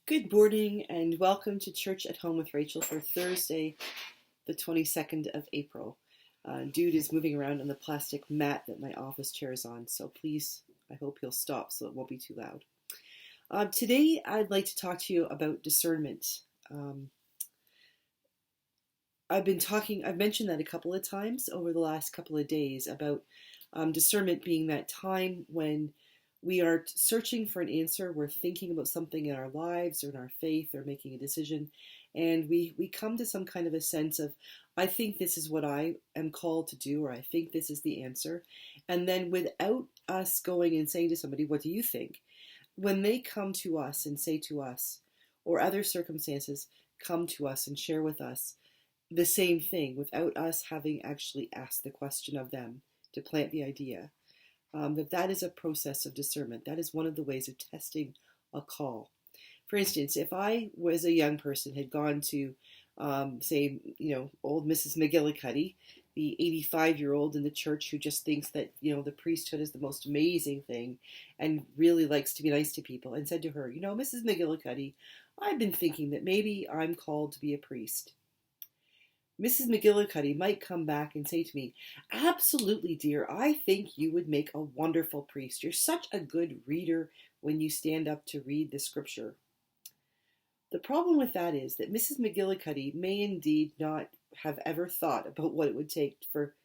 Good morning and welcome to Church at Home with Rachel for Thursday, the 22nd of April. Dude is moving around on the plastic mat that my office chair is on, so please, I hope he'll stop so it won't be too loud. Today, I'd like to talk to you about discernment. I've mentioned that a couple of times over the last couple of days about discernment being that time when we are searching for an answer. We're thinking about something in our lives or in our faith or making a decision. And we come to some kind of a sense of, I think this is what I am called to do, or I think this is the answer. And then without us going and saying to somebody, what do you think? When they come to us and say to us, or other circumstances come to us and share with us the same thing without us having actually asked the question of them to plant the idea, that is a process of discernment. That is one of the ways of testing a call. For instance, if I was a young person, had gone to, say, old Mrs. McGillicuddy, the 85-year-old in the church who just thinks that, the priesthood is the most amazing thing and really likes to be nice to people, and said to her, Mrs. McGillicuddy, I've been thinking that maybe I'm called to be a priest. Mrs. McGillicuddy might come back and say to me, absolutely, dear, I think you would make a wonderful priest. You're such a good reader when you stand up to read the scripture. The problem with that is that Mrs. McGillicuddy may indeed not have ever thought about what it would take for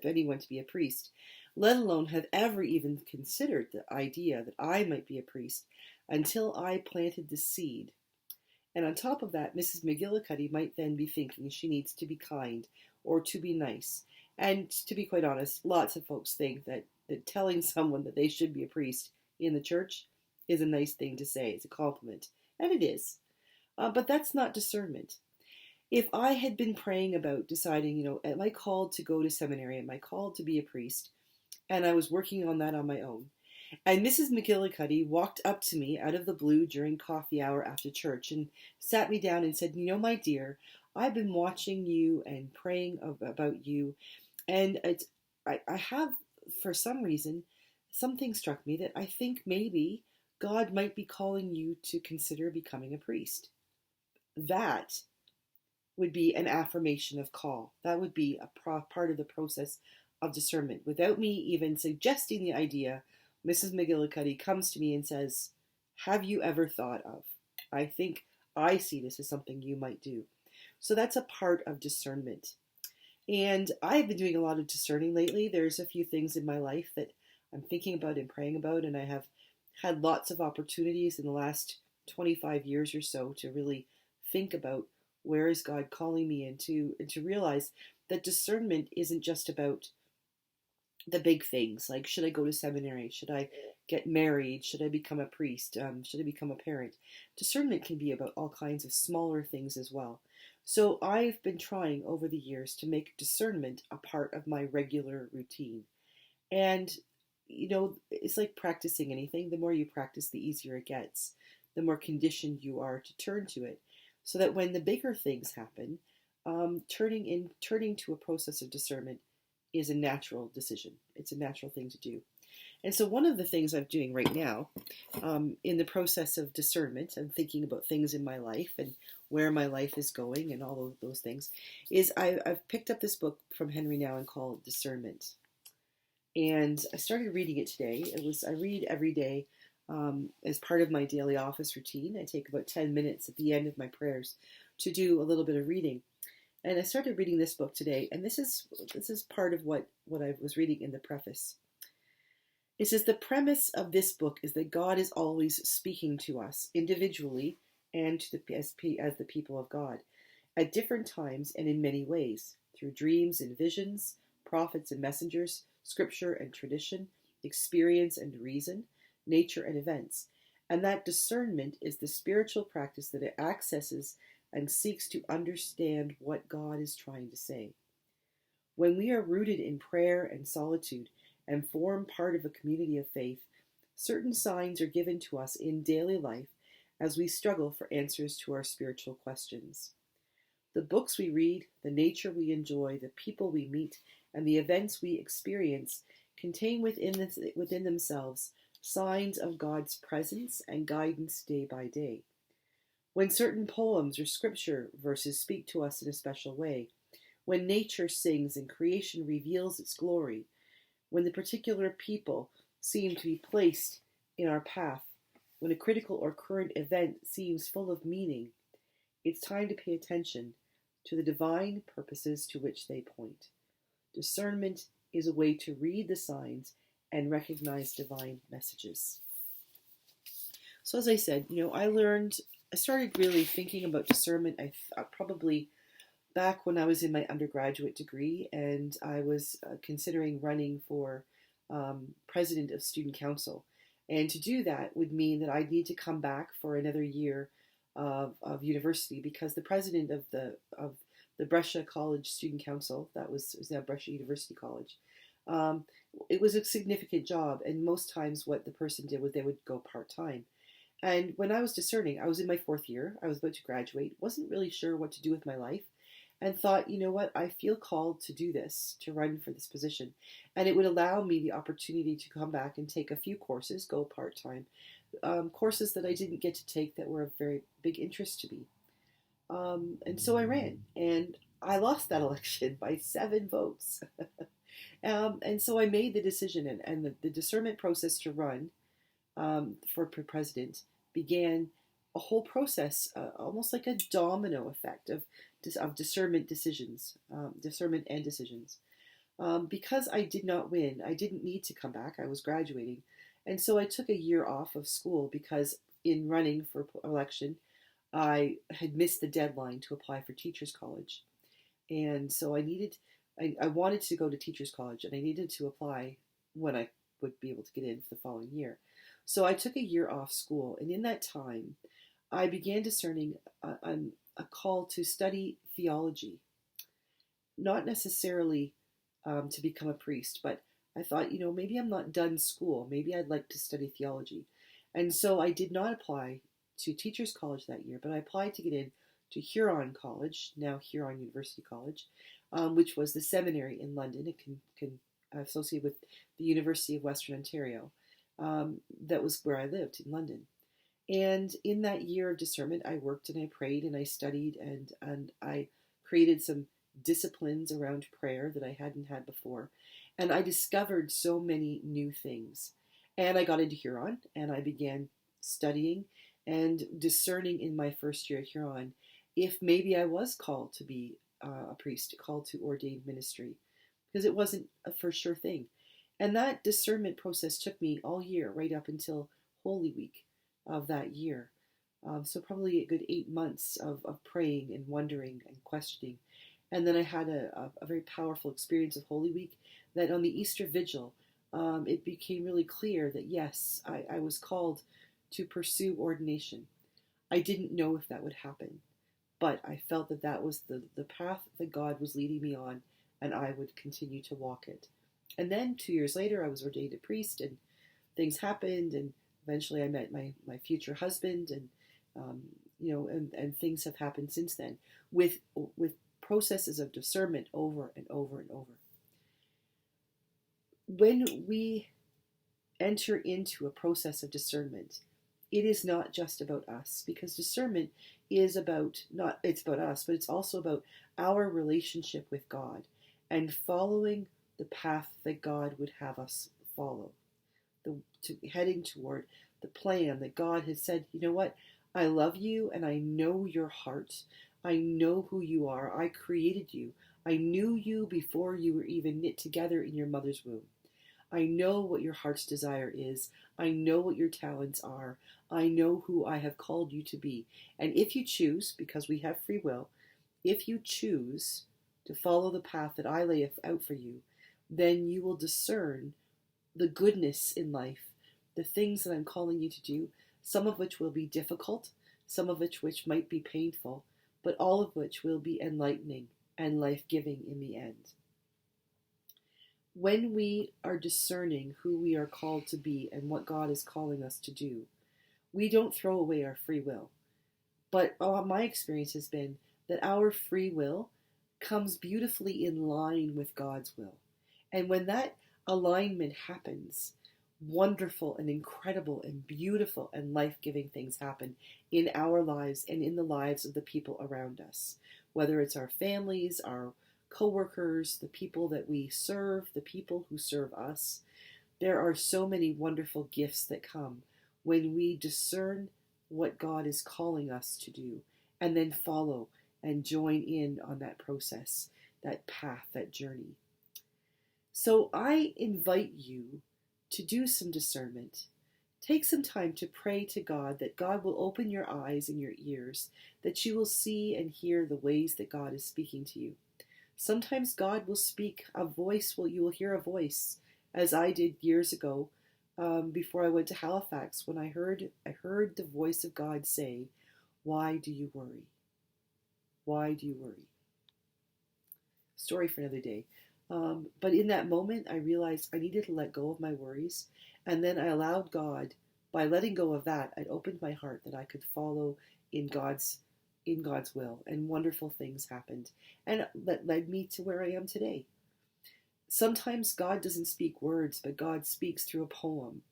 anyone to be a priest, let alone have ever even considered the idea that I might be a priest until I planted the seed. And on top of that, Mrs. McGillicuddy might then be thinking she needs to be kind or to be nice. And to be quite honest, lots of folks think that telling someone that they should be a priest in the church is a nice thing to say. It's a compliment. And it is. But that's not discernment. If I had been praying about deciding, am I called to go to seminary? Am I called to be a priest? And I was working on that on my own. And Mrs. McGillicuddy walked up to me out of the blue during coffee hour after church and sat me down and said, my dear, I've been watching you and praying about you. And I have, for some reason, something struck me that I think maybe God might be calling you to consider becoming a priest. That would be an affirmation of call. That would be a part of the process of discernment. Without me even suggesting the idea, Mrs. McGillicuddy comes to me and says, have you ever thought of? I think I see this as something you might do. So that's a part of discernment. And I've been doing a lot of discerning lately. There's a few things in my life that I'm thinking about and praying about, and I have had lots of opportunities in the last 25 years or so to really think about where is God calling me and to realize that discernment isn't just about the big things, like should I go to seminary, should I get married, should I become a priest, should I become a parent. Discernment can be about all kinds of smaller things as well. So I've been trying over the years to make discernment a part of my regular routine. And, it's like practicing anything. The more you practice, the easier it gets. The more conditioned you are to turn to it. So that when the bigger things happen, turning to a process of discernment is a natural decision. It's a natural thing to do. And so one of the things I'm doing right now, in the process of discernment and thinking about things in my life and where my life is going and all of those things, is I've picked up this book from Henry Nouwen called Discernment. And I started reading it today. I read every day as part of my daily office routine. I take about 10 minutes at the end of my prayers to do a little bit of reading. And I started reading this book today, and this is part of what I was reading in the preface. It says, the premise of this book is that God is always speaking to us individually and as the people of God at different times and in many ways, through dreams and visions, prophets and messengers, scripture and tradition, experience and reason, nature and events, and that discernment is the spiritual practice that it accesses and seeks to understand what God is trying to say. When we are rooted in prayer and solitude and form part of a community of faith, certain signs are given to us in daily life as we struggle for answers to our spiritual questions. The books we read, the nature we enjoy, the people we meet, and the events we experience contain within themselves signs of God's presence and guidance day by day. When certain poems or scripture verses speak to us in a special way, when nature sings and creation reveals its glory, when the particular people seem to be placed in our path, when a critical or current event seems full of meaning, it's time to pay attention to the divine purposes to which they point. Discernment is a way to read the signs and recognize divine messages. So, as I said, I started really thinking about discernment. Probably back when I was in my undergraduate degree, and I was considering running for president of student council. And to do that would mean that I'd need to come back for another year of university, because the president of the Brescia College Student Council, that was now Brescia University College, um, it was a significant job, and most times what the person did was they would go part-time. And when I was discerning, I was in my fourth year, I was about to graduate, wasn't really sure what to do with my life, and thought, you know what, I feel called to do this, to run for this position. And it would allow me the opportunity to come back and take a few courses, go part-time, courses that I didn't get to take that were of very big interest to me. And so I ran, and I lost that election by 7 votes. And so I made the decision, and the discernment process to run for president began a whole process, almost like a domino effect of discernment decisions, discernment and decisions. Because I did not win, I didn't need to come back. I was graduating. And so I took a year off of school because in running for election, I had missed the deadline to apply for Teachers College. And so I wanted to go to Teachers College, and I needed to apply when I would be able to get in for the following year. So I took a year off school, and in that time, I began discerning a call to study theology, not necessarily to become a priest, but I thought, maybe I'm not done school. Maybe I'd like to study theology. And so I did not apply to Teachers College that year, but I applied to get in to Huron College, now Huron University College, which was the seminary in London. It can associate with the University of Western Ontario. That was where I lived, in London. And in that year of discernment, I worked and I prayed and I studied, and I created some disciplines around prayer that I hadn't had before. And I discovered so many new things. And I got into Huron, and I began studying and discerning in my first year at Huron if maybe I was called to be a priest, called to ordained ministry, because it wasn't a for sure thing. And that discernment process took me all year, right up until Holy Week of that year. So probably a good 8 months of praying and wondering and questioning. And then I had a very powerful experience of Holy Week, that on the Easter Vigil, it became really clear that yes, I was called to pursue ordination. I didn't know if that would happen, but I felt that that was the path that God was leading me on, and I would continue to walk it. And then 2 years later, I was ordained a priest, and things happened, and eventually I met my future husband, and and things have happened since then with processes of discernment over and over and over. When we enter into a process of discernment, it is not just about us, because discernment is it's about us, but it's also about our relationship with God and following the path that God would have us follow, heading toward the plan that God has said, you know what, I love you and I know your heart. I know who you are. I created you. I knew you before you were even knit together in your mother's womb. I know what your heart's desire is. I know what your talents are. I know who I have called you to be. And if you choose, because we have free will, if you choose to follow the path that I lay out for you, then you will discern the goodness in life, the things that I'm calling you to do, some of which will be difficult, some of which might be painful, but all of which will be enlightening and life-giving in the end. When we are discerning who we are called to be and what God is calling us to do, we don't throw away our free will. But my experience has been that our free will comes beautifully in line with God's will. And when that alignment happens, wonderful and incredible and beautiful and life-giving things happen in our lives and in the lives of the people around us, whether it's our families, our coworkers, the people that we serve, the people who serve us. There are so many wonderful gifts that come when we discern what God is calling us to do and then follow and join in on that process, that path, that journey. So I invite you to do some discernment. Take some time to pray to God that God will open your eyes and your ears, that you will see and hear the ways that God is speaking to you. Sometimes God will speak, you will hear a voice, as I did years ago, before I went to Halifax, when I heard the voice of God say, "Why do you worry? Why do you worry?" Story for another day. But in that moment, I realized I needed to let go of my worries. And then I allowed God, by letting go of that, I opened my heart that I could follow in God's will. And wonderful things happened. And that led me to where I am today. Sometimes God doesn't speak words, but God speaks through a poem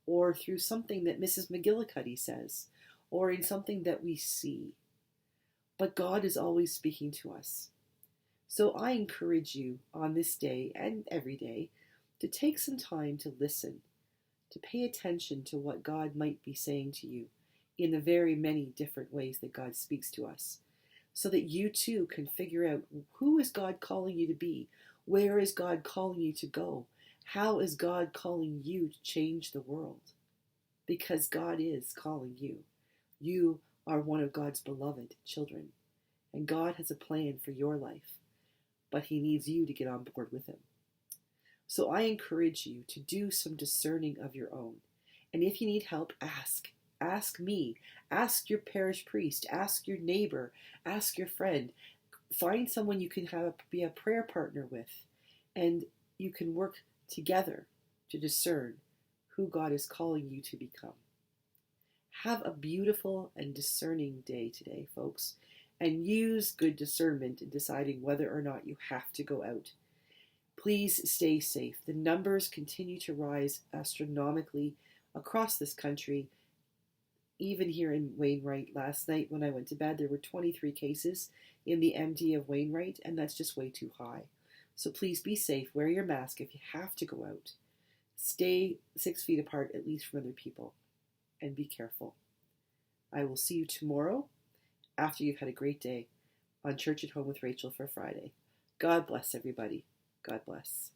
or through something that Mrs. McGillicuddy says or in something that we see. But God is always speaking to us. So I encourage you on this day and every day to take some time to listen, to pay attention to what God might be saying to you in the very many different ways that God speaks to us, so that you too can figure out, who is God calling you to be? Where is God calling you to go? How is God calling you to change the world? Because God is calling you. You are one of God's beloved children, and God has a plan for your life. But he needs you to get on board with him. So I encourage you to do some discerning of your own. And if you need help, ask. Ask me. Ask your parish priest. Ask your neighbor. Ask your friend. Find someone you can be a prayer partner with. And you can work together to discern who God is calling you to become. Have a beautiful and discerning day today, folks. And use good discernment in deciding whether or not you have to go out. Please stay safe. The numbers continue to rise astronomically across this country. Even here in Wainwright, last night when I went to bed, there were 23 cases in the MD of Wainwright, and that's just way too high. So please be safe. Wear your mask if you have to go out. Stay 6 feet apart, at least from other people, and be careful. I will see you tomorrow after you've had a great day on Church at Home with Rachel for Friday. God bless everybody. God bless.